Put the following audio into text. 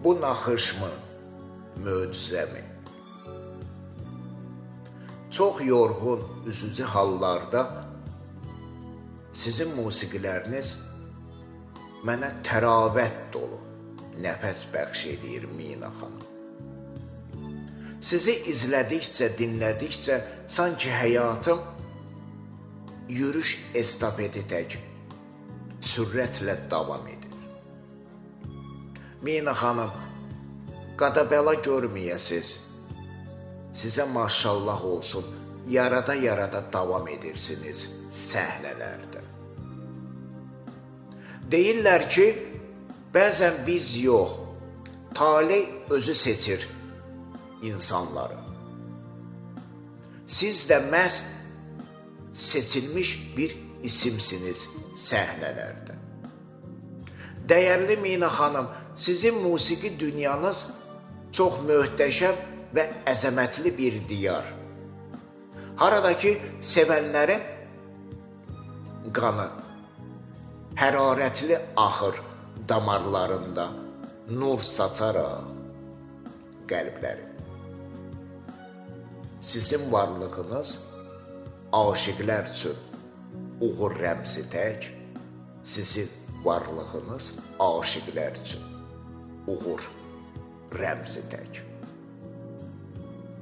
Bu naxışmı, möcüzəmi? Çox yorğun, üzücü hallarda sizin musiqiləriniz mənə təravət dolu nəfəs bəxş edir Mina xanım. Sizi izlədikcə, dinlədikcə sanki həyatım yürüş estafeti tək sürətlə davam edir. Mina xanım, qadabəla görməyəsiz, sizə maşallah olsun, yarada davam edirsiniz səhnələrdə. Deyirlər ki, bəzən biz yox, taley özü seçir insanları. Siz də məhz seçilmiş bir isimsiniz səhnələrdə. Dəyərli Mina xanım, sizin musiqi dünyanız çox möhtəşəm və əzəmətli bir diyar. Harada ki, sevənlərin qanı hərarətli axır damarlarında nur saçaraq qəlbləri. Sizin varlığınız aşiqlər üçün uğur rəmzi tək, sizin varlığınız aşiqlər üçün uğur rəmzi tək.